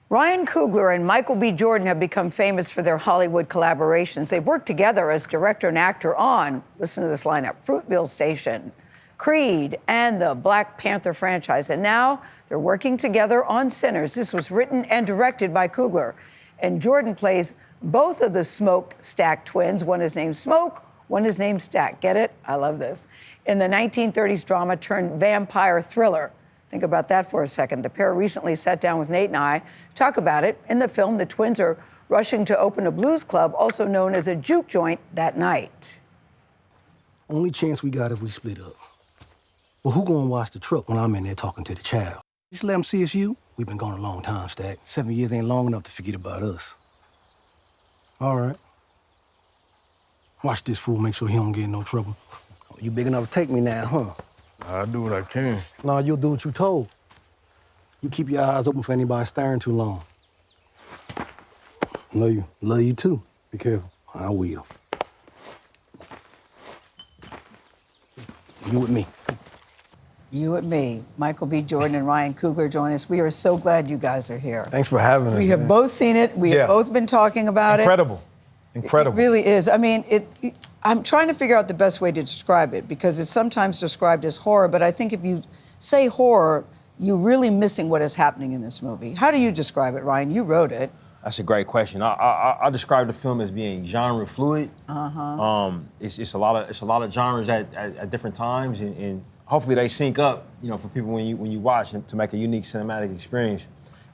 Ryan Coogler and Michael B. Jordan have become famous for their Hollywood collaborations. They've worked together as director and actor on, listen to this lineup, Fruitvale Station, Creed, and the Black Panther franchise. And now they're working together on Sinners. This was written and directed by Coogler. And Jordan plays both of the Smokestack twins. One is named Smoke, one is named Stack. Get it? I love this. In the 1930s drama turned vampire thriller. Think about that for a second. The pair recently sat down with Nate and I to talk about it. In the film, the twins are rushing to open a blues club, also known as a juke joint, that night. Only chance we got if we split up. Well, who gonna watch the truck when I'm in there talking to the child? Just let them see it's you. We've been gone a long time, Stack. 7 years ain't long enough to forget about us. All right. Watch this fool, make sure he don't get in no trouble. You big enough to take me now, huh? I'll do what I can. No, you'll do what you told. You keep your eyes open for anybody staring too long. Love you. Love you too. Be careful. I will. You with me. You and me, Michael B. Jordan and Ryan Coogler join us. We are so glad you guys are here. Thanks for having us. We have both seen it. We have both been talking about Incredible. Incredible. It really is. I mean, I'm trying to figure out the best way to describe it because it's sometimes described as horror, but I think if you say horror, you're really missing what is happening in this movie. How do you describe it, Ryan? You wrote it. That's a great question. I describe the film as being genre fluid. It's a lot of genres at different times, and hopefully they sync up, for people when you watch to make a unique cinematic experience.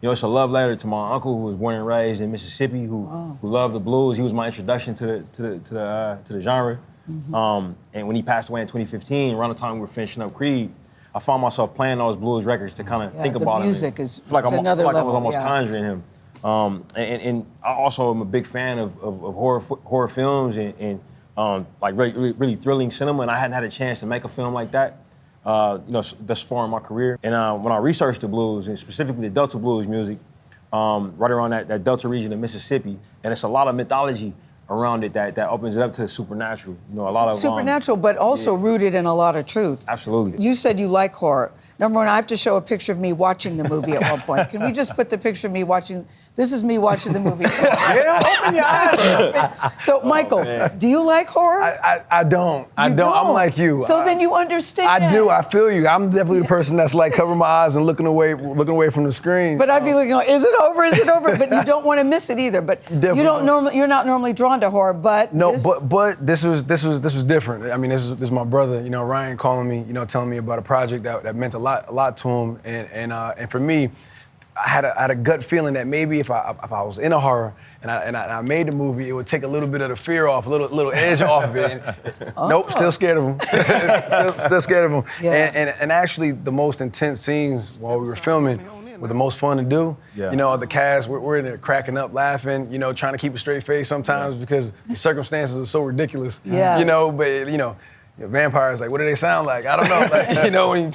It's a love letter to my uncle who was born and raised in Mississippi, who loved the blues. He was my introduction to the genre. And when he passed away in 2015, around the time we were finishing up Creed, I found myself playing those blues records to kind of think about him. The music is another level. I was almost conjuring him. And I also am a big fan of horror films and like really thrilling cinema. And I hadn't had a chance to make a film like that. Thus far in my career. And when I researched the blues, and specifically the Delta blues music, right around that Delta region of Mississippi, and it's a lot of mythology around it that opens it up to the supernatural. A lot of supernatural, but also rooted in a lot of truth. Absolutely. You said you like horror. Number one, I have to show a picture of me watching the movie at one point. Can we just put the picture of me watching? This is me watching the movie. Open your eyes. So, Michael, do you like horror? I don't. I don't. I'm like you. So then you understand. I do. I feel you. I'm definitely the person that's like covering my eyes and looking away from the screen. But I'd be looking, is it over? Is it over? But you don't want to miss it either. But you're not normally drawn to horror. But no. But this was different. I mean, this is my brother. Ryan calling me. Telling me about a project that meant a lot to him. And for me, I had a gut feeling that maybe if I was in a horror and I made the movie, it would take a little bit of the fear off, a little edge off of it. Nope, still scared of him. still scared of him. Yeah. And actually, the most intense scenes while we were filming were the most fun to do. Yeah. The cast, we're in there cracking up, laughing, trying to keep a straight face sometimes because the circumstances are so ridiculous. Yeah. But vampires, like, what do they sound like? I don't know. When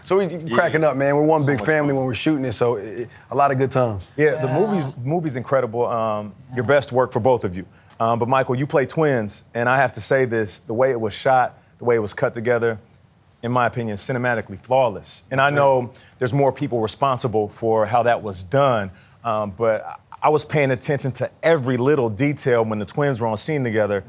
so we cracking up, man. We're one big family when we're shooting it, so a lot of good times. Yeah, the movie's incredible. Your best work for both of you. But Michael, you play twins, and I have to say this: the way it was shot, the way it was cut together, in my opinion, cinematically flawless. And I know there's more people responsible for how that was done, but I was paying attention to every little detail when the twins were on scene together,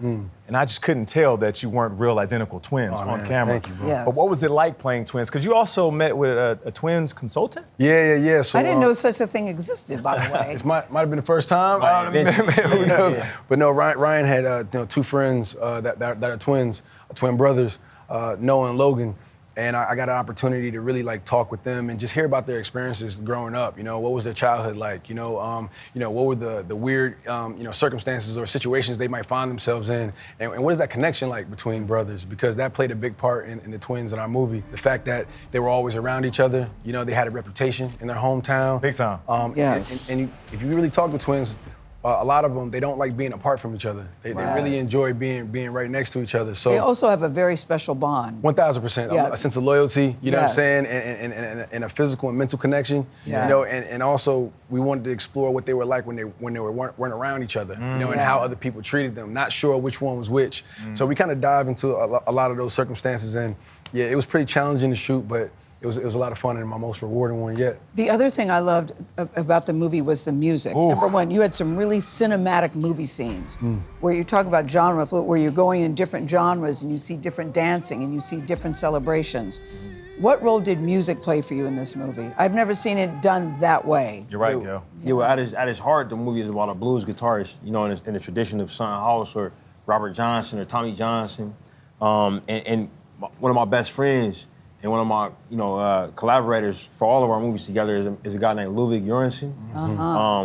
and I just couldn't tell that you weren't real identical twins on camera. Thank you, bro. Yes. But what was it like playing twins? Because you also met with a twins consultant? Yeah. So I didn't know such a thing existed, by the way. It might have been the first time. Who knows? Yeah. But no, Ryan had two friends that are twins, twin brothers, Noah and Logan. And I got an opportunity to really talk with them and just hear about their experiences growing up. What was their childhood like? What were the weird circumstances or situations they might find themselves in? And what is that connection like between brothers? Because that played a big part in the twins in our movie. The fact that they were always around each other. They had a reputation in their hometown. Big time. Yes. And if you really talk to twins, a lot of them, they don't like being apart from each other. They really enjoy being right next to each other. So they also have a very special bond. 1,000%. A sense of loyalty, you know what I'm saying? And a physical and mental connection. Yeah. And also we wanted to explore what they were like when they weren't around each other, and how other people treated them, not sure which one was which. So we kind of dive into a lot of those circumstances, and it was pretty challenging to shoot, but it was a lot of fun and my most rewarding one yet. The other thing I loved about the movie was the music. Ooh. Number one, you had some really cinematic movie scenes where you talk about genre, where you're going in different genres and you see different dancing and you see different celebrations. What role did music play for you in this movie? I've never seen it done that way. You're right, Gayle. Yeah, well, at its heart, the movie is about a blues guitarist, you know, in the tradition of Son House or Robert Johnson or Tommy Johnson. And one of my best friends and one of my, collaborators for all of our movies together is a guy named Ludwig Göransson,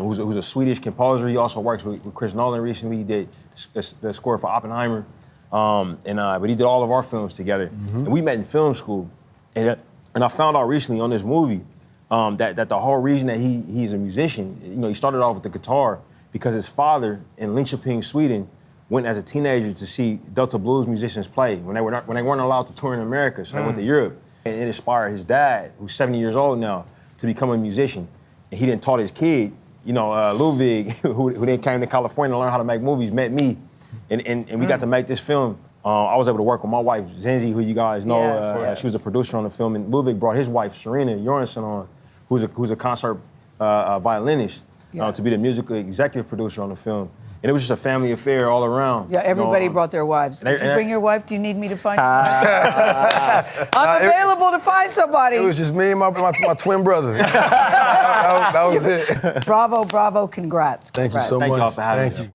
who's a Swedish composer. He also works with Chris Nolan recently. He did the score for Oppenheimer, but he did all of our films together. And we met in film school. And I found out recently on this movie that the whole reason that he's a musician, he started off with the guitar because his father in Linköping, Sweden, went as a teenager to see Delta blues musicians play when they weren't allowed to tour in America, so they went to Europe. And it inspired his dad, who's 70 years old now, to become a musician. And he then taught his kid, Ludwig, who then came to California to learn how to make movies, met me, and we got to make this film. I was able to work with my wife, Zenzi, who you guys know. Yes. She was a producer on the film, and Ludwig brought his wife, Serena Göransson, on, who's a concert violinist, to be the musical executive producer on the film. And it was just a family affair all around. Yeah, everybody brought their wives. Did you bring your wife? Do you need me to find I'm available to find somebody. It was just me and my twin brother. that was it. Bravo, bravo, congrats. Thank you Congrats. so Thank much. y'all for having me. Thank you.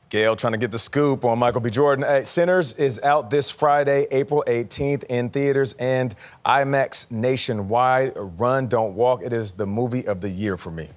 Gayle trying to get the scoop on Michael B. Jordan. Hey, Sinners is out this Friday, April 18th in theaters and IMAX nationwide. Run, don't walk. It is the movie of the year for me.